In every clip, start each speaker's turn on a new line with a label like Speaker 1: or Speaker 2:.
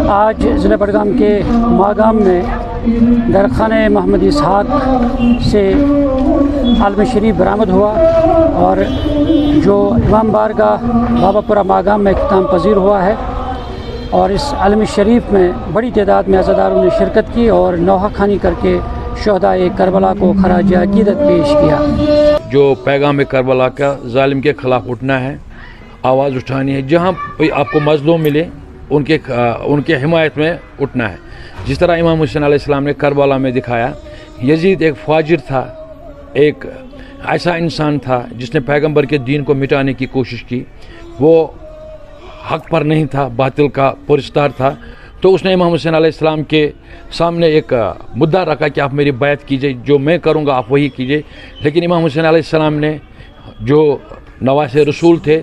Speaker 1: آج ضلع بڈگام کے ماگام میں درخانہ محمد اسحاق سے عالم شریف برآمد ہوا اور جو امام بارگاہ بابا پورہ ماگام میں اختتام پذیر ہوا ہے، اور اس عالم شریف میں بڑی تعداد میں عزاداروں نے شرکت کی اور نوحہ خوانی کر کے شہدائے کربلا کو خراج عقیدت پیش کیا۔
Speaker 2: جو پیغام کربلا کا ظالم کے خلاف اٹھنا ہے، آواز اٹھانی ہے، جہاں آپ کو مظلوم ملے ان کے حمایت میں اٹھنا ہے۔ جس طرح امام حسین علیہ السلام نے کربلا میں دکھایا، یزید ایک فاجر تھا، ایک ایسا انسان تھا جس نے پیغمبر کے دین کو مٹانے کی کوشش کی، وہ حق پر نہیں تھا، باطل کا پرستار تھا، تو اس نے امام حسین علیہ السلام کے سامنے ایک مدعا رکھا کہ آپ میری بیعت کیجئے، جو میں کروں گا آپ وہی کیجئے۔ لیکن امام حسین علیہ السلام نے جو نواز رسول تھے،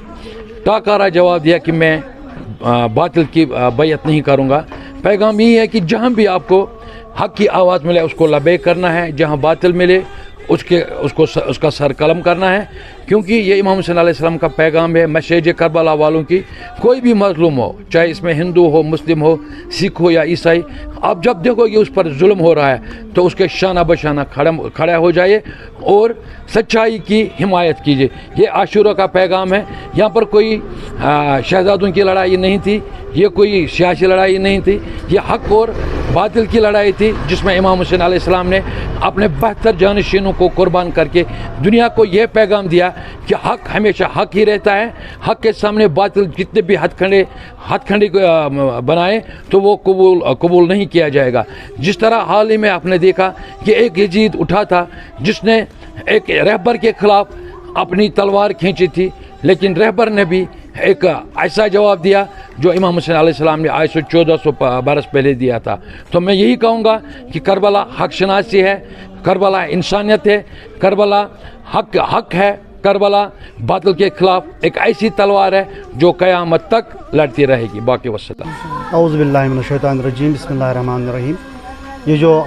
Speaker 2: ٹاکارا جواب دیا کہ میں باطل کی بیعت نہیں کروں گا۔ پیغام یہ ہے کہ جہاں بھی آپ کو حق کی آواز ملے اس کو لبیک کرنا ہے، جہاں باطل ملے اس کا سر قلم کرنا ہے، کیونکہ یہ امام حسین علیہ السلام کا پیغام ہے، میسیج کربلا والوں کی۔ کوئی بھی مظلوم ہو، چاہے اس میں ہندو ہو، مسلم ہو، سکھ ہو یا عیسائی، آپ جب دیکھو کہ اس پر ظلم ہو رہا ہے تو اس کے شانہ بشانہ کھڑا ہو جائے اور سچائی کی حمایت کیجیے۔ یہ عاشورہ کا پیغام ہے۔ یہاں پر کوئی شہزادوں کی لڑائی نہیں تھی، یہ کوئی سیاسی لڑائی نہیں تھی، یہ حق اور باطل کی لڑائی تھی، جس میں امام حسین علیہ السلام نے اپنے 72 جانشینوں کو قربان کر کے دنیا کو یہ پیغام دیا کہ حق ہمیشہ حق ہی رہتا ہے، حق کے سامنے باطل کتنے بھی ہتھ کنڈے بنائے تو وہ قبول نہیں کیا جائے گا۔ جس طرح حال ہی میں آپ نے دیکھا کہ ایک یزید اٹھا تھا جس نے ایک رہبر کے خلاف اپنی تلوار کھینچی تھی، لیکن رہبر نے بھی ایک ایسا جواب دیا جو امام حسین علیہ السلام نے آج سے 1400 برس پہلے دیا تھا۔ تو میں یہی کہوں گا کہ کربلا حق شناسی ہے، کربلا انسانیت ہے، کربلا حق ہے، کربلا باطل کے خلاف ایک ایسی تلوار ہے جو قیامت تک لڑتی رہے گی۔ باقی والسلام۔
Speaker 3: اعوذ باللہ من الشیطان الرجیم، بسم اللہ الرحمن الرحیم۔ یہ جو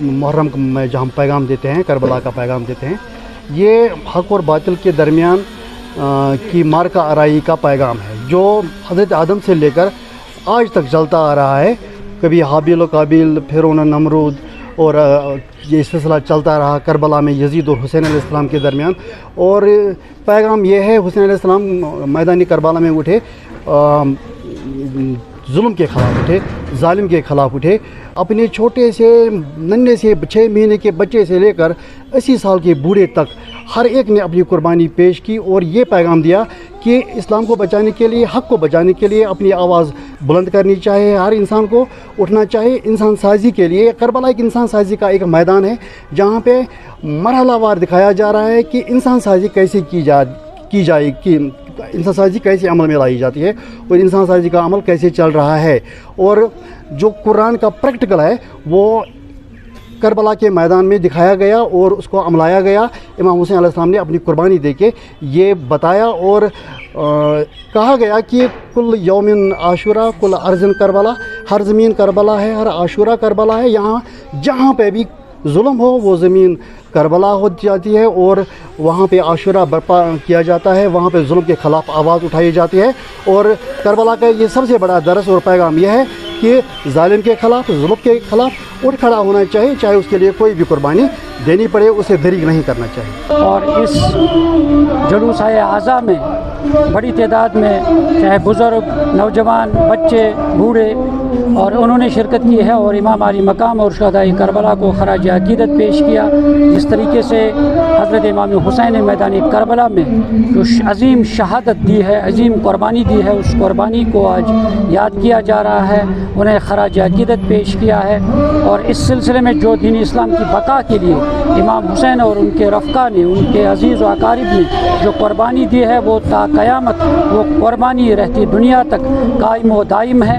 Speaker 3: محرم میں جو ہم پیغام دیتے ہیں، کربلا کا پیغام دیتے ہیں، یہ حق اور باطل کے درمیان کی مارکہ آرائی کا پیغام ہے، جو حضرت آدم سے لے کر آج تک چلتا آ رہا ہے۔ کبھی حابیل و قابیل، فرعون نمرود، اور یہ سلسلہ چلتا رہا کربلا میں یزید اور حسین علیہ السلام کے درمیان۔ اور پیغام یہ ہے، حسین علیہ السلام میدانی کربلا میں اٹھے، ظلم کے خلاف اٹھے، ظالم کے خلاف اٹھے، اپنے چھوٹے سے ننھے سے 6 مہینے کے بچے سے لے کر 80 سال کے بوڑھے تک ہر ایک نے اپنی قربانی پیش کی اور یہ پیغام دیا کہ اسلام کو بچانے کے لیے، حق کو بچانے کے لیے اپنی آواز بلند کرنی چاہیے، ہر انسان کو اٹھنا چاہیے انسان سازی کے لیے۔ کربلا ایک انسان سازی کا ایک میدان ہے جہاں پہ مرحلہ وار دکھایا جا رہا ہے کہ انسان سازی کیسے کی جائے، کہ انسان سازی کیسے عمل میں لائی جاتی ہے اور انسان سازی کا عمل کیسے چل رہا ہے۔ اور جو قرآن کا پریکٹیکل ہے وہ کربلا کے میدان میں دکھایا گیا اور اس کو عملایا گیا۔ امام حسین علیہ السلام نے اپنی قربانی دے کے یہ بتایا اور کہا گیا کہ کل یومن عاشورہ کل ارضن کربلا، ہر زمین کربلا ہے، ہر عاشورہ کربلا ہے۔ یہاں جہاں پہ بھی ظلم ہو وہ زمین کربلا ہو جاتی ہے اور وہاں پہ عاشورہ برپا کیا جاتا ہے، وہاں پہ ظلم کے خلاف آواز اٹھائی جاتی ہے۔ اور کربلا کا یہ سب سے بڑا درس اور پیغام یہ ہے کہ ظالم کے خلاف، ظلم کے خلاف اٹھ کھڑا ہونا چاہیے، چاہے اس کے لیے کوئی بھی قربانی دینی پڑے، اسے دریغ نہیں کرنا چاہیے۔
Speaker 1: اور اس جلوس اعزا میں بڑی تعداد میں چاہے بزرگ، نوجوان، بچے، بوڑھے، اور انہوں نے شرکت کی ہے اور امام علی مقام اور شہدائے کربلا کو خراج عقیدت پیش کیا۔ جس طریقے سے حضرت امام حسین نے میدان کربلا میں جو عظیم شہادت دی ہے، عظیم قربانی دی ہے، اس قربانی کو آج یاد کیا جا رہا ہے، انہیں خراج عقیدت پیش کیا ہے۔ اور اس سلسلے میں جو دین اسلام کی بقا کے لیے امام حسین اور ان کے رفقا نے، ان کے عزیز و اقارب نے جو قربانی دی ہے، وہ تا قیامت وہ قربانی رہتی دنیا تک قائم و دائم ہے۔